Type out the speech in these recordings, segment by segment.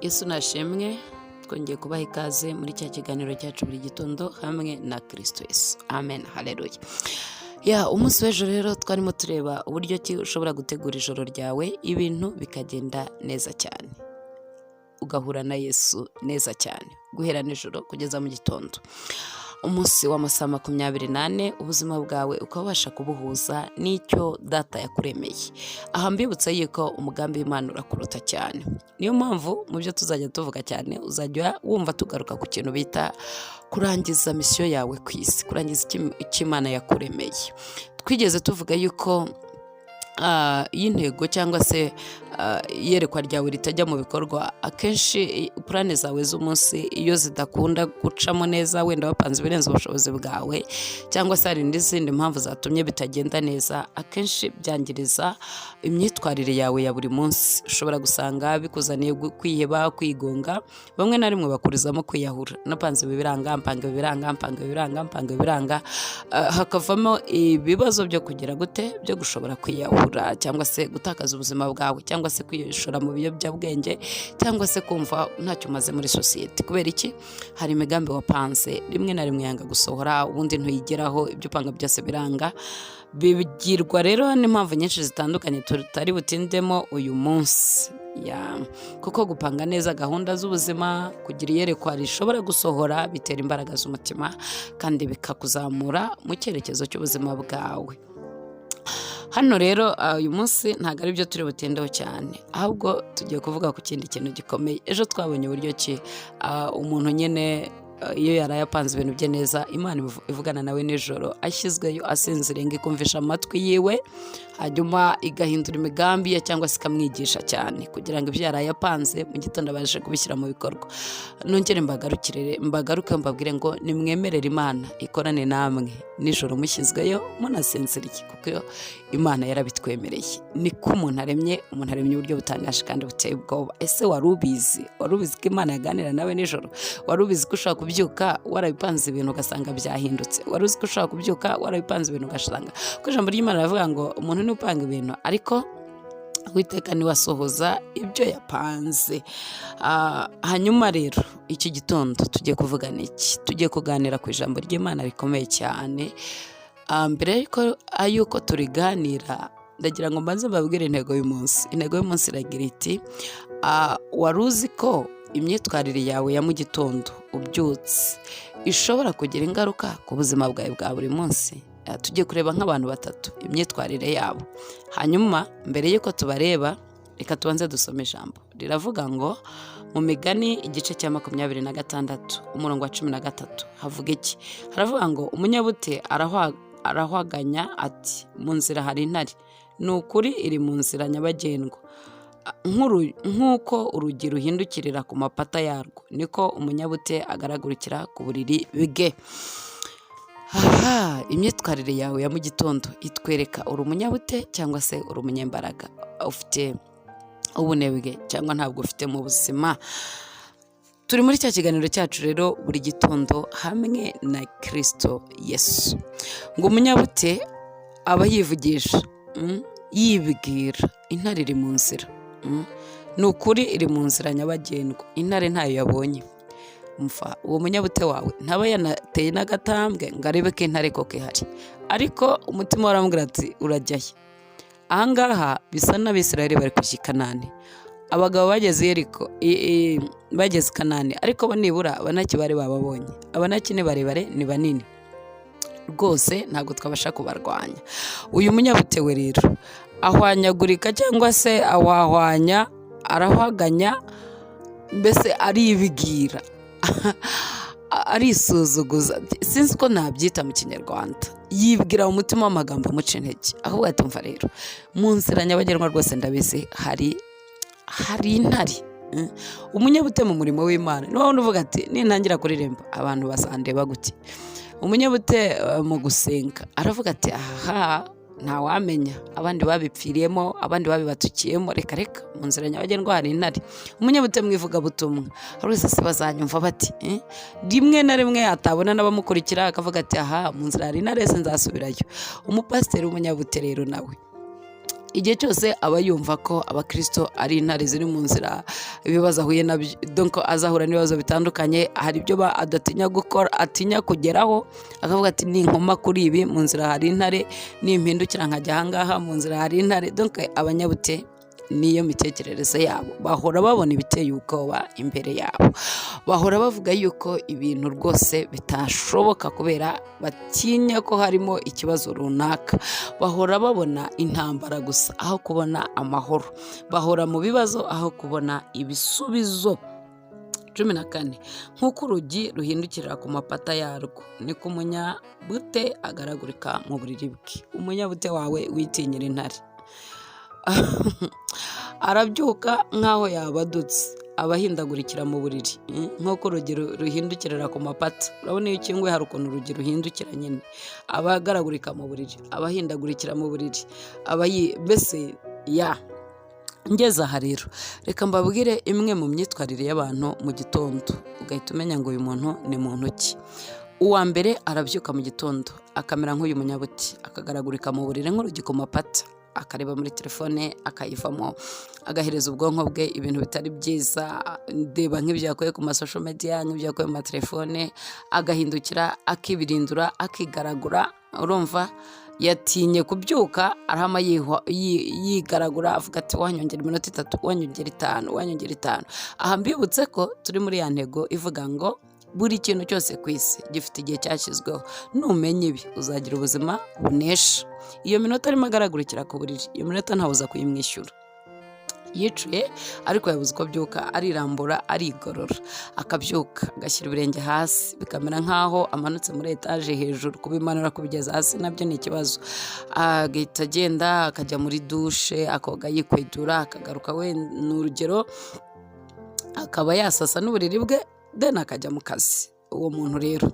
Yesu nashimwe, twongeye kubaha ikaze muri cya kiganiro cyacu buri gitondo hamwe na Kristo Yesu. Amen, haleluya. Umunsi w'ejo rero twarimo tureba uburyo ki ushobora gutegura ijoro ryawe ibintu bikagenda neza cyane, ugahura na Yesu neza cyane guhera nijoro kugeza mu gitondo. Umunsi w'amasaha 24 ubuzima bwawe ukabasha kubuhuza n'icyo data yakuremeye. Aha mbibutsa yuko umugambi w'Imana urakuruta cyane. Niyo mpamvu mu byo tuzajya tuvuga cyane uzajya wumva tugaruka ku kintu bita kurangiza misiyo yawe ku isi, kurangiza icyo Imana yakuremeye. Twigeze tuvuga yuko y'intego cyangwa se iyerekwa ryawe ritajya mu bikorwa, akenshi plane zawe z'umunsi iyo zidakunda gucamo neza, wenda wapanze ibirenze ubushobozi bwawe cyangwa se hari n'izindi mpamvu zatumye bitagenda neza, akenshi byangiriza imyitwarire yawe ya buri munsi. Ushobora gusanga bikuzaniye kwiheba, kwigunga, bamwe na rimwe bakurizamo kwiyahura. Napanze ibiranga, mpanga ibiranga, hakavamo ibibazo byo kugira gute, byo gushobora kwiyahura cyangwa se gutakaza ubuzima bwawe cyangwa se kwishora mu biyobyabwenge cyangwa se kumva ntacyo umaze muri sosiyete. Kubera iki? Hari imigambi wapanze rimwe na rimwe yanga gusohora, ubundi ntuyigeraho, ibyo upanga byose biranga. Bigirwa rero n'impamvu nyinshi zitandukanye tutari butindemo uyu munsi. Kuko gupanga neza gahunda z'ubuzima, kugira iyerekwa rishobora gusohora, bitera imbaraga z'umutima kandi bikakuzamura mu cyerekezo cy'ubuzima bwawe. Hano rero uyu munsi ntabwo ari byo turi butindeho cyane, ahubwo tugiye kuvuga ku kindi kintu gikomeye. Ejo twabonye uburyo ki umuntu nyine iyo yaraye apanze ibintu bye neza, Imana ivugana nawe nijoro ashyizweyo asinziriye ngo ikumvisha amatwi yiwe, hanyuma igahindura imigambi ye cyangwa se ikamwigisha cyane kugira ngo ibyo yaraye apanze mu gitondo abashe kubishyira mu bikorwa. Nongere mbagaruke mbabwire ngo nimwemerere Imana ikorane namwe nijoro mushyizweyo munasinziriye, kuko Imana yarabitwemereye. Niko umuntu aremye uburyo butangaje kandi buteye ubwoba. Ese wari ubizi ko Imana yaganira nawe nijoro? Wari ubizi ko ushobora kubyuka warabipanze ibintu ugasanga byahindutse? Wari uzi ko ushobora kubyuka warabipanze ibintu ugasanga? Kuko ijambo ry'Imana rivuga ngo umuntu nupanga ibintu ariko Uwiteka niwe asohoza ibyo yapanze. Hanyuma rero iki gitondo tugiye kuvugana iki? Tugiye kuganira ku ijambo ry'Imana rikomeye cyane. Mbere yuko turiganira, ndagira ngo mbanze mbabwire intego y'umunsi. Intego y'umunsi iragira iti wari uzi ko imyitwarire yawe ya mu gitondo ubyutse ishobora kugira ingaruka ku buzima bwawe bwa buri munsi? Tugiye kureba nk'abantu batatu imyitwarire yabo. Hanyuma mbere yuko tubareba, reka tubanze dusome ijambo. Riravuga ngo mu Migani igice cya 26 umurongo wa 13 havuga iki? Haravuga ngo umunyabute arahwaganya ati mu nzira hari intare, ni ukuri iri mu nzira nyabagendwa. Nk'uko urugi ruhindukirira ku mapata yarwo, niko umunyabute agaragurikira ku buriri bwe. Imyitwarire yawe ya mu gitondo itwereka uri umunyabute cyangwa se uri umunyembaraga, ufite ubunebwe cyangwa ntabwo ufite mu buzima. Turi muri cya kiganiro cyacu rero buri gitondo hamwe na Kristo Yesu. Ngo umunyabute aba yivugisha, yibwira intare iri mu nzira, ni ukuri iri mu nzira nyabagendwa, intare ntayo yabonye. Uwo munyabute wawe ntaba yanateye n'agatambwe ngo arebe ko intare koko ihari, ariko umutima waramubwira ati urajyahe. Ahangaha bisa n'Abisirayeli bari kujya i Kanani. Abagabo bageze i Kanani, ariko bo nibura abanaki bari bababonye. Abanaki ni barebare, ni banini rwose, ntabwo twabasha kubarwanya. Uyu munyabute we rero ahwanyagurika cyangwa se arahwaganya, mbese aribwira arisuzuguza, sinzi ko nabyita mu Kinyarwanda. Yibwira mu mutima w'amagambo amuca intege. Ahubwo atumva rero mu nzira nyabagendwa rwose ndabizi hari intare. Umunyabute mu murimo w'Imana niwo uvuga ati nintangira kuririmba abantu basandeba gute. Umunyabute mu gusenga aravuga ati ntawamenya, abandi babipfiriyemo, abandi babibatukiyemo, reka mu nzira nyabagendwa hari intare. Umunyabute mwivugabutumwa wese se bazanyumva bati? Rimwe na rimwe atabona n'abamukurikira akavuga ati mu nzira hari intare, se nzasubirayo. Umupasiteri w'umunyabute rero nawe igihe cyose aba yumva ko abakristo ari intare ziri mu nzira, ibibazo ahuye nabyo, donc azahura n'ibibazo bitandukanye, hari ibyo adatinya gukora, atinya kugeraho, akavuga ati ninkoma kuri ibi mu nzira hari intare, nimpindukira nkajya ahangaha mu nzira hari intare. Donc abanyabute niyo mitekerereze yabo, bahora babona ibiteye ubwoba imbere yabo, bahora bavuga yuko ibintu rwose bitashoboka kubera batinya ko harimo ikibazo runaka, bahora babona intambara gusa aho kubona amahoro, bahora mu bibazo aho kubona ibisubizo. 14 nk'uko urugi ruhindukirira ku mapata yarwo, niko umunyabute agaragurika mu buriri bwe. Umunyabute wawe witinyira intare arabyuka nk'aho yabadutse, abahindagurikira mu buriri nk'uko urugi ruhindukirira ku mapata. Urabona iyo ukinguye hari ukuntu urugi ruhindukira nyine, abagaragurika mu buriri, abahindagurikira mu buriri, mbese ngeze aha rero, reka mbabwire imwe mu myitwarire y'abantu mu gitondo, ugahita umenya ngo uyu muntu ni muntu ki. Uwa mbere arabyuka mu gitondo akamera nk'uyu munyabuti, akagaragurika mu buriri nk'urugi ku mapata, akareba muri telefone akayivamo, agahereza ubwonko bwe ibintu bitari byiza, ndeba nk'ibyo yakoye ku masosho media, nk'ibyo yakoye mu matelefone, agahindukira akibirindura akigaragura. Urumva yatinye kubyuka, arahama yigaragura, avuga ati wanyongera iminota 3, wanyongera 5, wanyongera 5. Aha mbibutse ko turi muri ya ntego ivuga ngo buri kintu cyose ku isi gifite igihe cyashyizweho, numenye ibi uzagira ubuzima bunesha. Iyo minota arimo agaragurikira ku buriri, iyo minota ntawuza kuyimwishyura. Yicuye ariko yabuze uko byuka, arirambura, arigorora, akabyuka agashyira ibirenge hasi, bikamera nk'aho amanutse muri etaje hejuru. Kubimanura kubigeza hasi nabyo ni ikibazo. Agahita agenda akajya muri dushe, akoga yikwedura, akagaruka, we ni urugero, akaba yasasa n'uburiri bwe, then akajya mu kazi. Uwo muntu rero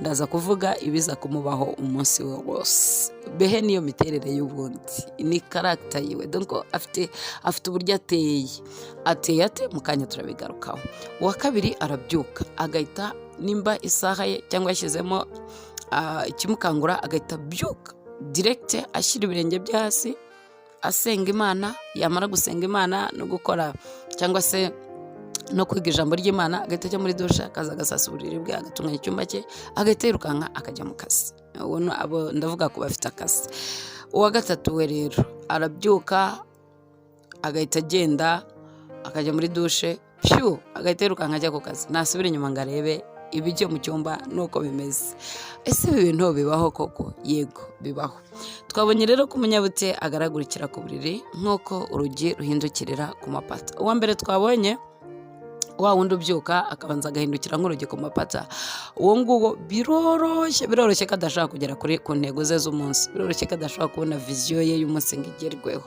ndaza kuvuga ibiza kumubaho umunsi we wose. Behe niyo miterere y'ubundi, ni character yiwe, donc afite uburyo ateye ate mu kanya turabigarukaho. Uwa kabiri arabyuka agahita, nimba isaha ye cyangwa yashyizemo ikimukangura, agahita byuka direct, ashyira ibirenge bye hasi, asenga Imana. Yamara gusenga Imana no gukora cyangwa se no kwiga ijambo ry'Imana, agahita ajya muri dushe, akaza agasasa uburiri bwe, agatunganya icyumba cye, agahita yirukanka akajya mu kazi. Abo ndavuga ko bafite akazi. Uwa gatatu we rero arabyuka agahita agenda akajya muri dushe, agahita yirukanka ajya ku kazi, nasubira inyuma ngo arebe ibijyo mu cyumba nuko bimeze. Ese ibi bintu bibaho koko? Yego bibaho. Twabonye rero ko umunyabute agaragurikira ku buriri nk'uko urugi ruhindukirira ku mapata. Uwa mbere twabonye wa wundi ubyuka akabanza agahindukira nk'urugi ku mapata, uwo nguwo biroroshye ko adashaka kugera ku ntego ze z'umunsi, biroroshye ko adashobora kubona viziyo ye y'umunsi ngo igerweho.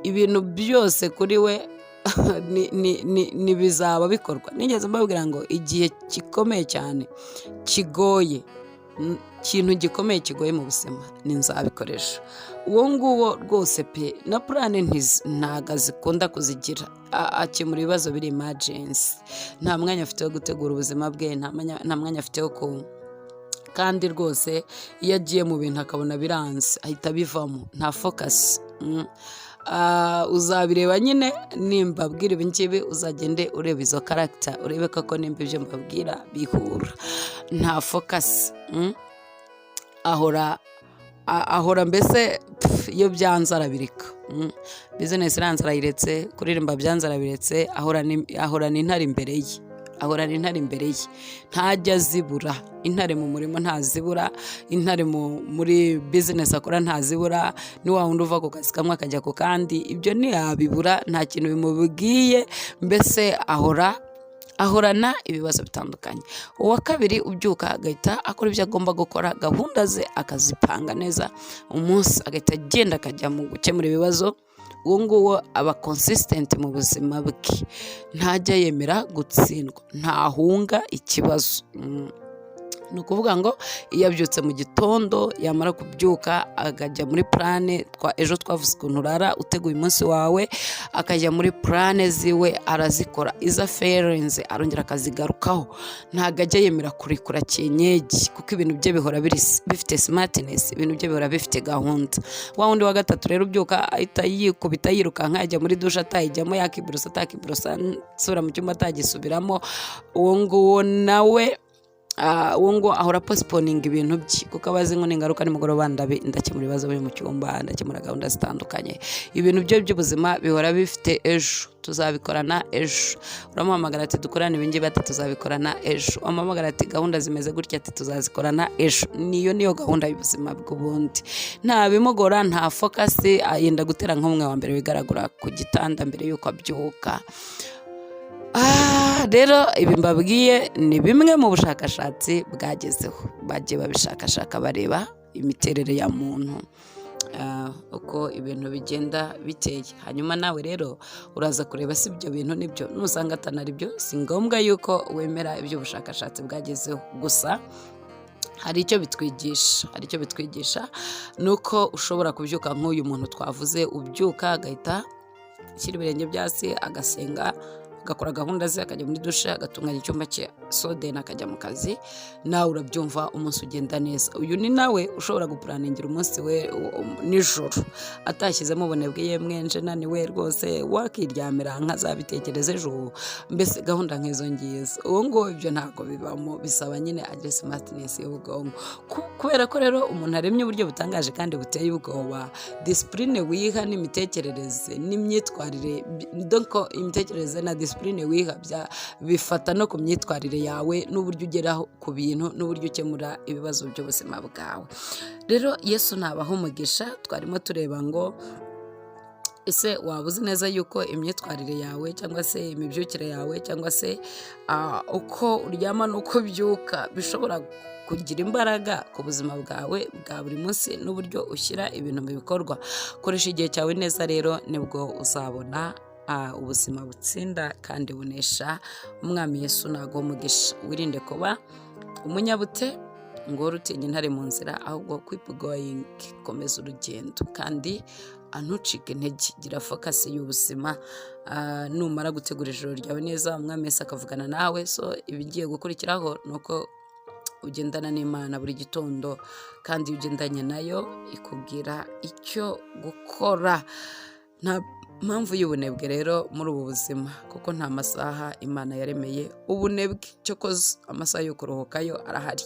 Ibintu byose kuri we ni bizaba bikorwa. Nigeze mbabwira ngo igihe gikomeye cyane kigoye, ikintu gikomeye kigoye mu buzima ni nzabikoresha. Uwo nguwo rwose pe na plane ntago zikunda kuzigira, akemura ibibazo biri emergency, nta mwanya afite wo gutegura ubuzima bwe, nta mwanya afite wo kandi rwose iyo agiye mu bintu akabona biranze ahita bivamo, nta focus. Uzabireba nyine nimbabwira ibi ngibi, uzagende ureba izo character, urebe koko nimba ibyo mbabwira bihura. Nta focus, ahora mbese iyo byanze arabireka, business iranze arayiretse, kuririmba byanze arabiretse, ahorana intare imbere ye, ntajya zibura. Intare mu murimo ntazibura, intare muri business akora ntazibura, ni wa wundi uva ku kazi kamwe akajya ku kandi, ibyo ntiyabibura, nta kintu bimubwiye, mbese ahorana ibibazo bitandukanye. Uwa kabiri ubyuka agahita akora ibyo agomba gukora, gahunda ze akazipanga neza, umunsi agahita agenda akajya mu gukemura ibibazo. Uwo nguwo aba consistent mu buzima bwe, ntajya yemera gutsindwa, ntahunga ikibazo. ni ukuvuga ngo iyo abyutse mu gitondo yamara kubyuka akajya muri plane ejo twavuze ukuntu urara uteguye umunsi wawe, akajya muri plane ziwe arazikora, iza ferenze arongera akazigarukaho, ntabwo ajya yemera kurekura kinyegi kuko ibintu bye bihora bifite smartness, ibintu bye bihora bifite gahunda. Wa wundi wa gatatu rero ubyuka ahita yikubita yirukanka yajya muri dushe atayijyamo, yakiborosa atakiborosa, asubira mu cyumba atagisubiramo, uwo nguwo nawe ahora postponinga ibintu bye kuko abazi ngo n'ingaruka nimugoroba ndakemura ibibazo biri mu cyumba, ndakemura gahunda zitandukanye. Ibintu bye by'ubuzima bihora bifite ejo, tuzabikorana ejo. Uramuhamagara ati dukorane ibingibi ati tuzabikorana ejo, amuhamagara ati gahunda zimeze gutya ati tuzazikorana ejo. Niyo gahunda y'ubuzima bw'ubundi, nta bimugora, nta focus, yenda gutera nk'umwe wa mbere wigaragura ku gitanda mbere y'uko abyuka. Rero ibi mbabwiye ni bimwe mu bushakashatsi bwagezeho, bagiye babishakashaka bareba imiterere ya muntu, uko ibintu bigenda biteye. Hanyuma nawe rero uraza kureba si ibyo bintu nibyo, nusanga atanari byo si ngombwa yuko wemera ibyo bushakashatsi bwagezeho. Gusa hari icyo bitwigisha nuko ushobora kubyuka nk'uyu muntu twavuze, ubyuka agahita ashyira ibirenge byasi agasenga, agakora gahunda ze, akajya muri dushe, agatunganya icyumba cye, then akajya mu kazi. Nawe urabyumva, umunsi ugenda neza. Uyu ni nawe ushobora gupuraningira umunsi we nijoro atashyizemo ubunebwe, yemwe nje naniwe rwose, wakiryamira nkazabitekereza ejo, mbese gahunda nk'izo ngizo. Uwo nguwo ibyo ntabwo bibamo, bisaba nyine agire smartness y'ubwonko, kubera ko rero umuntu aremye uburyo butangaje kandi buteye ubwoba. Discipline wiha n'imitekerereze n'imyitwarire, donc imitekerereze na discipline wiha bifata no ku myitwarire yawe n'uburyo ugeraho ku bintu n'uburyo ukemura ibibazo by'ubuzima bwawe. Rero Yesu nabaho umugisha. Twarimo tureba ngo ese waba uzi neza yuko imyitwarire yawe cyangwa se imibyukire yawe cyangwa se uko uryama n'uko ubyuka bishobora kugira imbaraga ku buzima bwawe bwa buri munsi n'uburyo ushyira ibintu mu bikorwa. Koresha igihe cyawe neza rero, nibwo uzabona ubuzima butsinda kandi bunesha. Umwami Yesu naguha umugisha. Wirinde kuba umunyabute ngo rutinye intare mu nzira, ahubwo keep going, komeza urugendo kandi ntucike intege, gira focus y'ubuzima. Numara gutegura ijoro ryawe neza, umwami Yesu akavugana nawe. So ibigiye gukurikiraho nuko ugendana n'Imana buri gitondo, kandi ugendanye nayo ikubwira icyo gukora. Nta mpamvu y'ubunebwe rero muri ubu buzima, kuko nta masaha Imana yaremeye ubunebwe. Cyokoze amasaha yo kuruhuka yo arahari.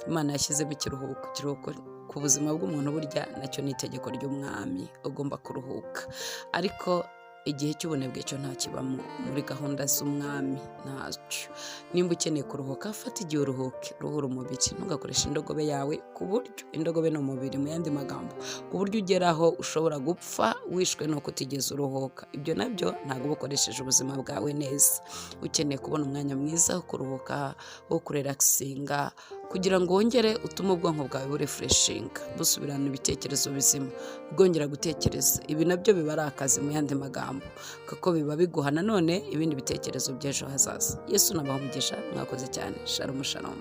Imana yashyizemo ikiruhuko ku buzima bw'umuntu, burya nacyo ni itegeko ry'umwami, ugomba kuruhuka. Ariko igihe cy'ubunebwe cyo nta kibamo muri gahunda z'umwami, ntacyo. Nimba ukeneye kuruhuka, fata igihe uruhuke, ruhura umubiri, ntugakoresha indogobe yawe, ku buryo indogobe ni umubiri mu yandi magambo, ku buryo ugeraho ushobora gupfa wishwe no kutigeze uruhuka. Ibyo nabyo ntabwo ubukoresheje ubuzima bwawe neza. Ukeneye kubona umwanya mwiza wo kuruhuka, wo kurelaxinga, kugira ngo wongere utume ubwonko bwawe burefreshinga, busubirana ibitekerezo bizima, bwongera gutekereza. Ibi nabyo biba ari akazi mu yandi magambo, kuko biba biguha nanone ibindi bitekerezo by'ejo hazaza. Yesu nabaha umugisha. Mwakoze cyane. Shalom shalom.